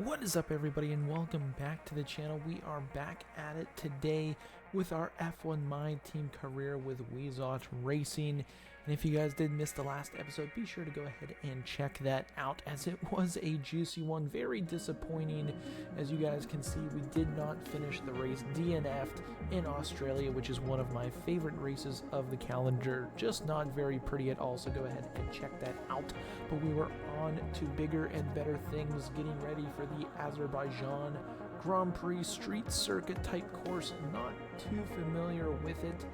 What is up, everybody, and welcome back to the channel. We are back at it today with our F1 My Team career with Weezot Racing. And if you guys did miss the last episode, be sure to go ahead and check that out, as it was a juicy one. Very disappointing. As you guys can see, we did not finish the race, DNF'd in Australia, which is one of my favorite races of the calendar. Just not very pretty at all, so go ahead and check that out. But we were on to bigger and better things, getting ready for the Azerbaijan Grand Prix street circuit type course. Not too familiar with it,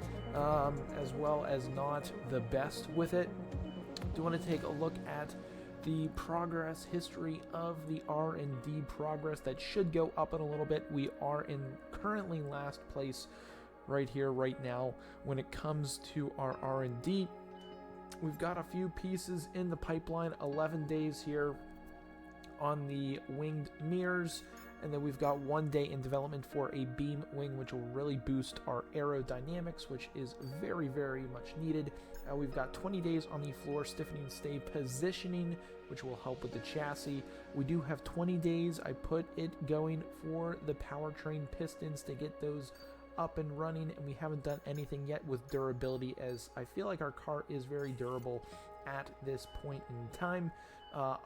as well as not the best with it. Do want to take a look at the progress history of the R&D progress. That should go up in a little bit. We are in currently last place right here, right now, when it comes to our R&D. We've got a few pieces in the pipeline, 11 days here on the winged mirrors, and then we've got 1 day in development for a beam wing, which will really boost our aerodynamics, which is very, very much needed. We've got 20 days on the floor stiffening stay positioning, which will help with the chassis. We do have 20 days. I put it going for the powertrain pistons to get those up and running, and we haven't done anything yet with durability, as I feel like our car is very durable at this point in time.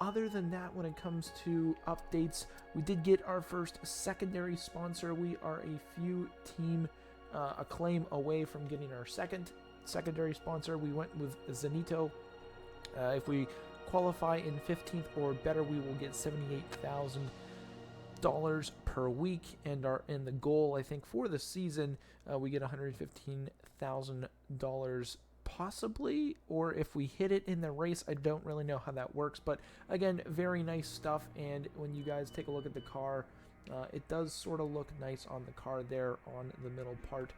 Other than that, when it comes to updates, we did get our first secondary sponsor. We are a few team acclaim away from getting our second secondary sponsor. We went with Zenito. If we qualify in 15th or better, we will get $78,000 per week, and the goal, I think, for the season, we get $115,000 possibly, or if we hit it in the race, I don't really know how that works. But again, very nice stuff. And when you guys take a look at the car, it does sort of look nice on the car there on the middle part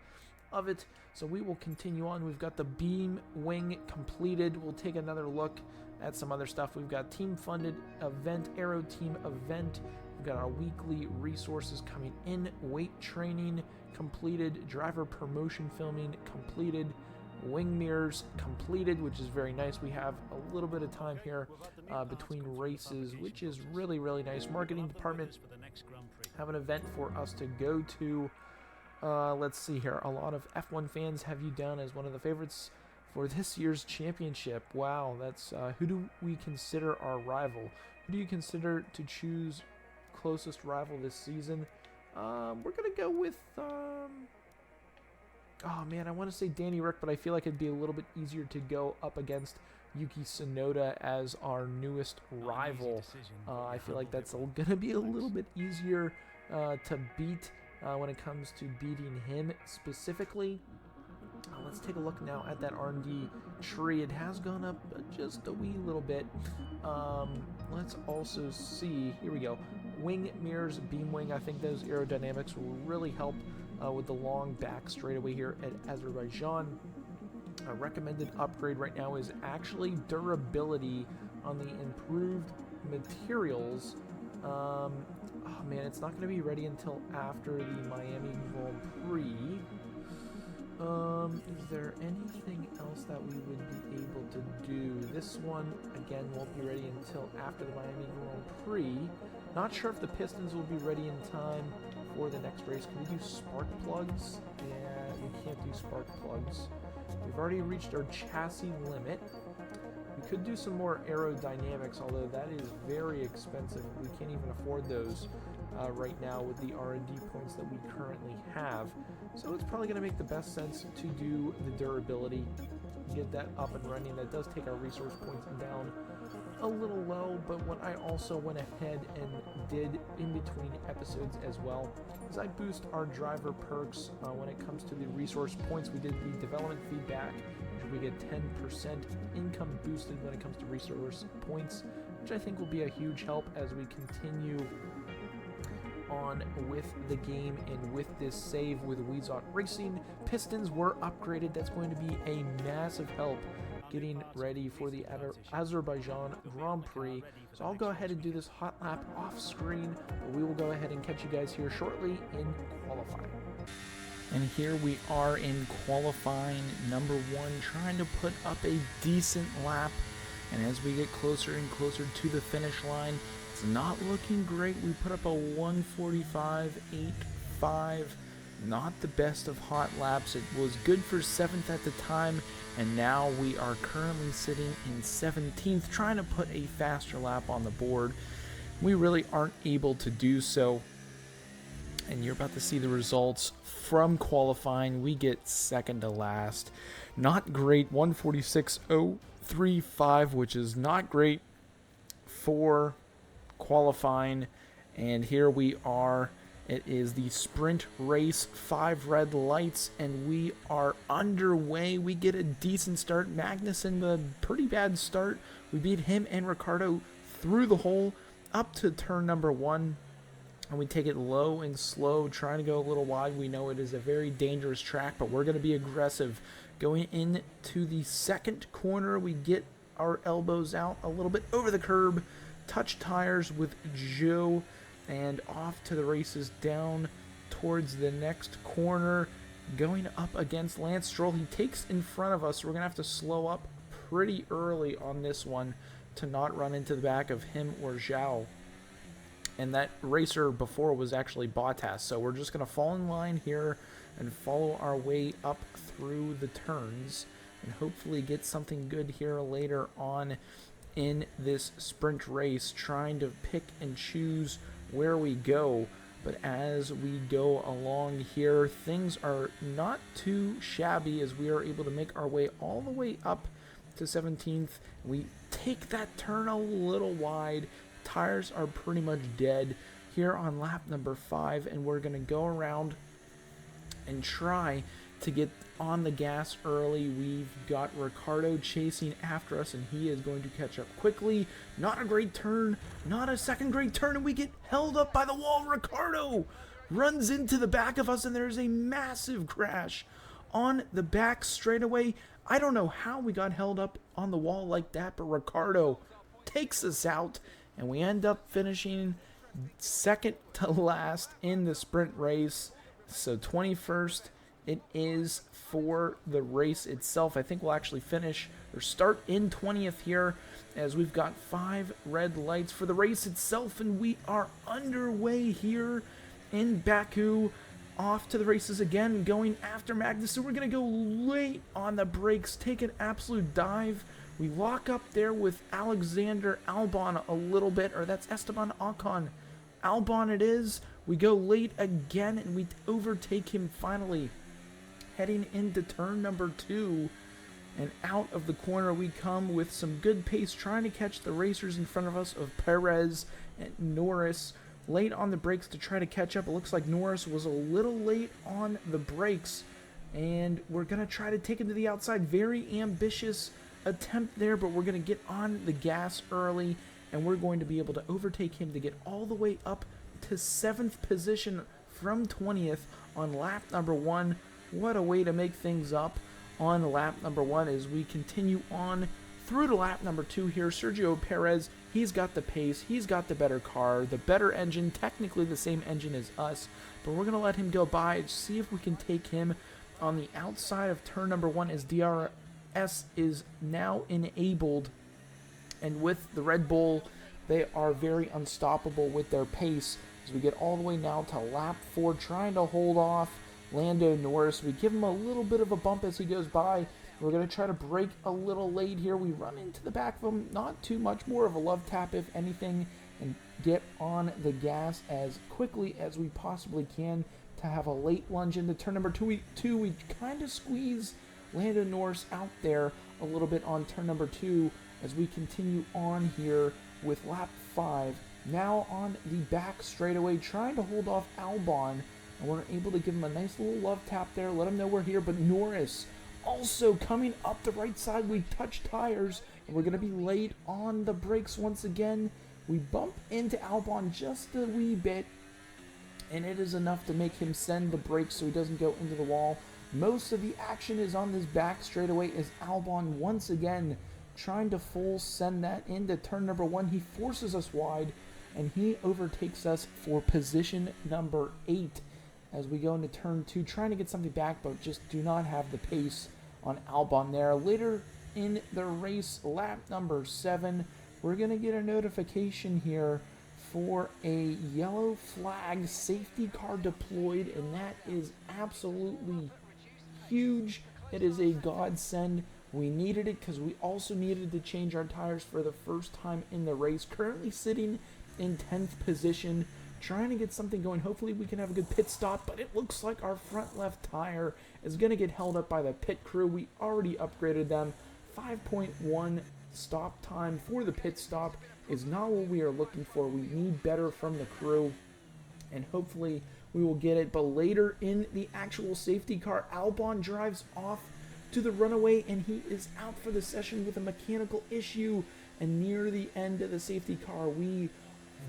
of it. So we will continue on. We've got the beam wing completed. We'll take another look at some other stuff. We've got team funded event, aero team event. We've got our weekly resources coming in, weight training completed, driver promotion filming completed, wing mirrors completed, which is very nice. We have a little bit of time here between races, which is really, really nice. Marketing department have an event for us to go to. Let's see here. A lot of F1 fans have you down as one of the favorites for this year's championship. Wow, that's who do we consider our rival? Who do you consider to choose closest rival this season? We're gonna go with oh man, I want to say Danny Rick, but I feel like it'd be a little bit easier to go up against Yuki Tsunoda as our newest rival. I feel like that's gonna be a little bit easier to beat when it comes to beating him specifically. Let's take a look now at that R&D tree. It has gone up just a wee little bit. Let's also see, here we go, wing mirrors, beam wing. I think those aerodynamics will really help with the long back straightaway here at Azerbaijan. A recommended upgrade right now is actually durability on the improved materials. Oh man, it's not going to be ready until after the Miami Grand Prix. Is there anything else that we would be able to do? This one, again, won't be ready until after the Miami Grand Prix. Not sure if the pistons will be ready in time for the next race. Can we do spark plugs? Yeah, we can't do spark plugs. We've already reached our chassis limit. We could do some more aerodynamics, although that is very expensive. We can't even afford those right now with the R&D points that we currently have. So it's probably going to make the best sense to do the durability, get that up and running. That does take our resource points down a little low, but what I also went ahead and did in between episodes as well is I boost our driver perks when it comes to the resource points. We did the development feedback, which we get 10% income boosted when it comes to resource points, which I think will be a huge help as we continue on with the game and with this save with Weezot Racing. Pistons were upgraded. That's going to be a massive help getting ready for the Azerbaijan Grand Prix. So I'll go ahead and do this hot lap off screen, but we will go ahead and catch you guys here shortly in qualifying. And here we are in qualifying number 1, trying to put up a decent lap. And as we get closer and closer to the finish line, It's not looking great. We put up a 1:45.85. Not the best of hot laps. It was good for 7th at the time, and now we are currently sitting in 17th, trying to put a faster lap on the board. We really aren't able to do so, and you're about to see the results from qualifying. We get second to last. Not great. 1:46.035, which is not great for qualifying. And here we are. It is the sprint race, 5 red lights, and we are underway. We get a decent start. Magnussen, a pretty bad start. We beat him and Ricardo through the hole up to turn number 1. And we take it low and slow, trying to go a little wide. We know it is a very dangerous track, but we're going to be aggressive. Going into the second corner, we get our elbows out a little bit over the curb, touch tires with Joe, and off to the races down towards the next corner. Going up against Lance Stroll. He takes in front of us, so we're going to have to slow up pretty early on this one to not run into the back of him or Zhao. And that racer before was actually Bottas. So we're just going to fall in line here and follow our way up through the turns and hopefully get something good here later on in this sprint race, trying to pick and choose where we go. But as we go along here, things are not too shabby as we are able to make our way all the way up to 17th. We take that turn a little wide. Tires are pretty much dead here on lap number 5, and we're going to go around and try to get on the gas early. We've got Ricardo chasing after us, and he is going to catch up quickly. Not a great turn, not a second great turn, and we get held up by the wall. Ricardo runs into the back of us, and there's a massive crash on the back straightaway. I don't know how we got held up on the wall like that, but Ricardo takes us out, and we end up finishing second to last in the sprint race. So 21st it is for the race itself. I think we'll actually finish or start in 20th here, as we've got 5 red lights for the race itself, and we are underway here in Baku. Off to the races again, going after Magnussen. We're going to go late on the brakes, take an absolute dive. We lock up there with Alexander Albon a little bit, or that's Esteban Ocon. Albon it is. We go late again, and we overtake him finally. Heading into turn number 2, and out of the corner we come with some good pace, trying to catch the racers in front of us of Perez and Norris. Late on the brakes to try to catch up. It looks like Norris was a little late on the brakes, and we're going to try to take him to the outside. Very ambitious attempt there, but we're going to get on the gas early, and we're going to be able to overtake him to get all the way up to 7th position from 20th on lap number 1. What a way to make things up on lap number 1 as we continue on through to lap number 2 here. Sergio Perez, he's got the pace, he's got the better car, the better engine, technically the same engine as us, but we're going to let him go by, see if we can take him on the outside of turn number 1 as DRS is now enabled. And with the Red Bull, they are very unstoppable with their pace as we get all the way now to lap 4, trying to hold off Lando Norris. We give him a little bit of a bump as he goes by. We're going to try to brake a little late here. We run into the back of him, not too much, more of a love tap if anything, and get on the gas as quickly as we possibly can to have a late lunge into turn number 2. We kind of squeeze Lando Norris out there a little bit on turn number 2 as we continue on here with lap 5. Now on the back straightaway, trying to hold off Albon, and we're able to give him a nice little love tap there, let him know we're here. But Norris also coming up the right side. We touch tires, and we're going to be late on the brakes once again. We bump into Albon just a wee bit, and it is enough to make him send the brakes so he doesn't go into the wall. Most of the action is on this back straightaway as Albon once again trying to full send that into turn number 1. He forces us wide, and he overtakes us for position number 8 as we go into turn 2, trying to get something back, but just do not have the pace on Albon there. Later in the race, lap number 7, we're going to get a notification here for a yellow flag safety car deployed, and that is absolutely huge. It is a godsend. We needed it because we also needed to change our tires for the first time in the race. Currently sitting in 10th position, trying to get something going. Hopefully we can have a good pit stop, but it looks like our front left tire is going to get held up by the pit crew. We already upgraded them. 5.1 stop time for the pit stop is not what we are looking for. We need better from the crew, and hopefully we will get it. But later in the actual safety car, Albon drives off to the runaway, and he is out for the session with a mechanical issue. And near the end of the safety car, we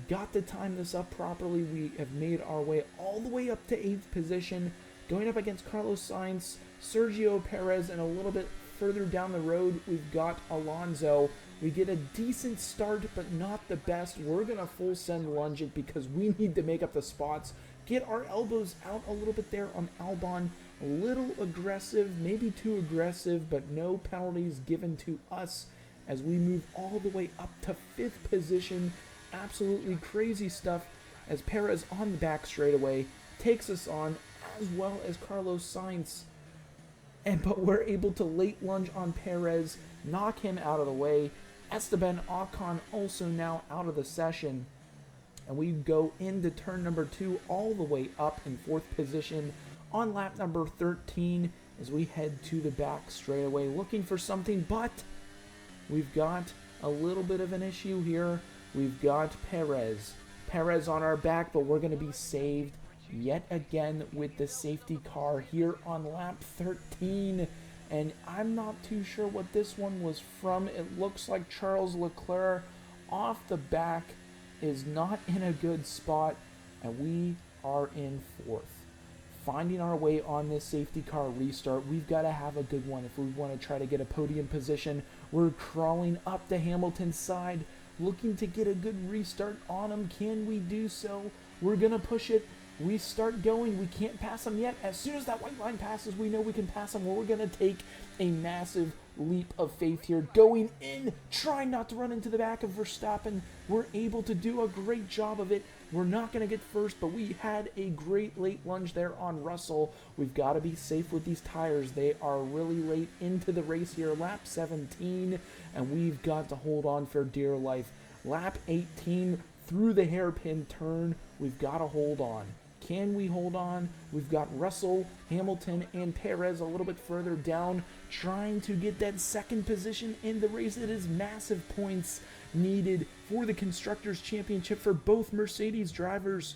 got to time this up properly. We have made our way all the way up to 8th position, going up against Carlos Sainz, Sergio Perez, and a little bit further down the road, we've got Alonso. We get a decent start, but not the best. We're going to full send lunge it because we need to make up the spots. Get our elbows out a little bit there on Albon. A little aggressive, maybe too aggressive, but no penalties given to us as we move all the way up to 5th position. Absolutely crazy stuff as Perez on the back straightaway takes us on, as well as Carlos Sainz. But we're able to late lunge on Perez, knock him out of the way. Esteban Ocon also now out of the session. And we go into turn number 2 all the way up in 4th position on lap number 13 as we head to the back straightaway looking for something, but we've got a little bit of an issue here. We've got Perez on our back, but we're going to be saved yet again with the safety car here on lap 13. And I'm not too sure what this one was from. It looks like Charles Leclerc off the back is not in a good spot, and we are in 4th. Finding our way on this safety car restart. We've got to have a good one if we want to try to get a podium position. We're crawling up to Hamilton's side, looking to get a good restart on him. Can we do so? We're going to push it. We start going. We can't pass him yet. As soon as that white line passes, we know we can pass him. We're going to take a massive leap of faith here. Going in, trying not to run into the back of Verstappen. We're able to do a great job of it. We're not going to get first, but we had a great late lunge there on Russell. We've got to be safe with these tires. They are really late into the race here. Lap 17, and we've got to hold on for dear life. Lap 18, through the hairpin turn, we've got to hold on. Can we hold on? We've got Russell, Hamilton, and Perez a little bit further down, trying to get that 2nd position in the race. It is massive points needed for the Constructors' Championship for both Mercedes drivers.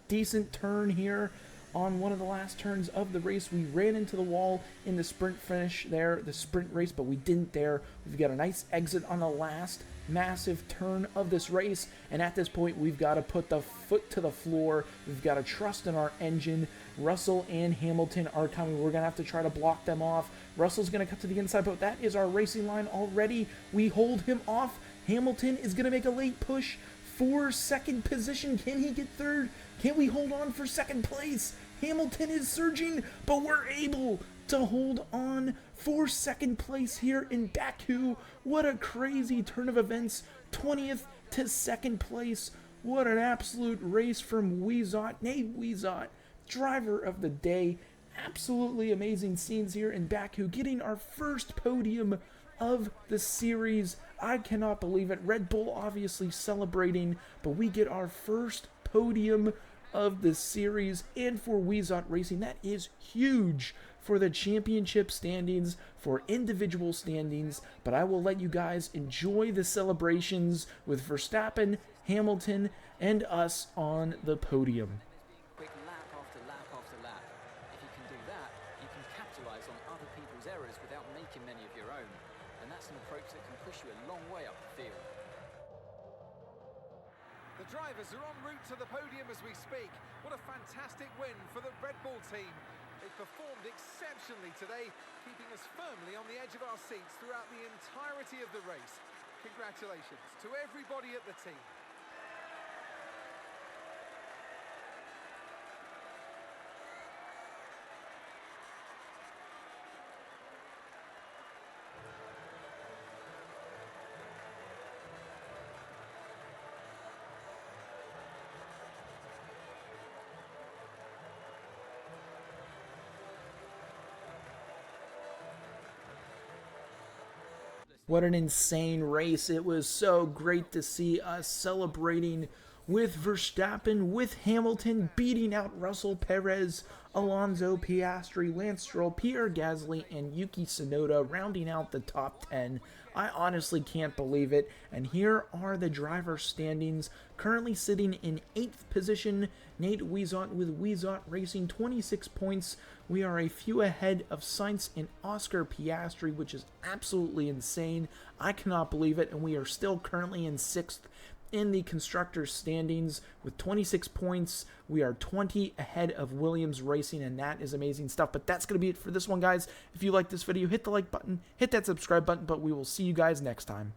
Decent turn here on one of the last turns of the race. We ran into the wall in the sprint finish there, the sprint race, but we didn't there. We've got a nice exit on the last massive turn of this race, and at this point we've got to put the foot to the floor. We've got to trust in our engine. Russell and Hamilton are coming. We're going to have to try to block them off. Russell's going to cut to the inside, but that is our racing line already. We hold him off. Hamilton is going to make a late push for 2nd position. Can he get 3rd? Can we hold on for 2nd place? Hamilton is surging, but we're able to hold on for 2nd place here in Baku. What a crazy turn of events. 20th to 2nd place. What an absolute race from Weezot. Nate Weezot, driver of the day. Absolutely amazing scenes here in Baku, getting our first podium of the series. I cannot believe it. Red Bull obviously celebrating, but we get our first podium of the series, and for Weezot Racing, that is huge for the championship standings, for individual standings. But I will let you guys enjoy the celebrations with Verstappen, Hamilton, and us on the podium. Quick lap after lap after lap. If you can do that, you can capitalize on other people's errors without making many of your own. And that's an approach that can push you a long way up the field. The drivers are en route to the podium as we speak. What a fantastic win for the Red Bull team. They performed exceptionally today, keeping us firmly on the edge of our seats throughout the entirety of the race. Congratulations to everybody at the team. What an insane race. It was so great to see us celebrating with Verstappen, with Hamilton beating out Russell Perez, Alonso, Piastri, Lance Stroll, Pierre Gasly, and Yuki Tsunoda rounding out the top 10. I honestly can't believe it. And here are the driver standings. Currently sitting in 8th position, Nate Wiesott with Wiesott Racing, 26 points. We are a few ahead of Sainz and Oscar Piastri, which is absolutely insane. I cannot believe it. And we are still currently in 6th in the constructors standings with 26 points. We are 20 ahead of Williams Racing, and that is amazing stuff. But that's going to be it for this one, guys. If you like this video, hit the like button, hit that subscribe button, but we will see you guys next time.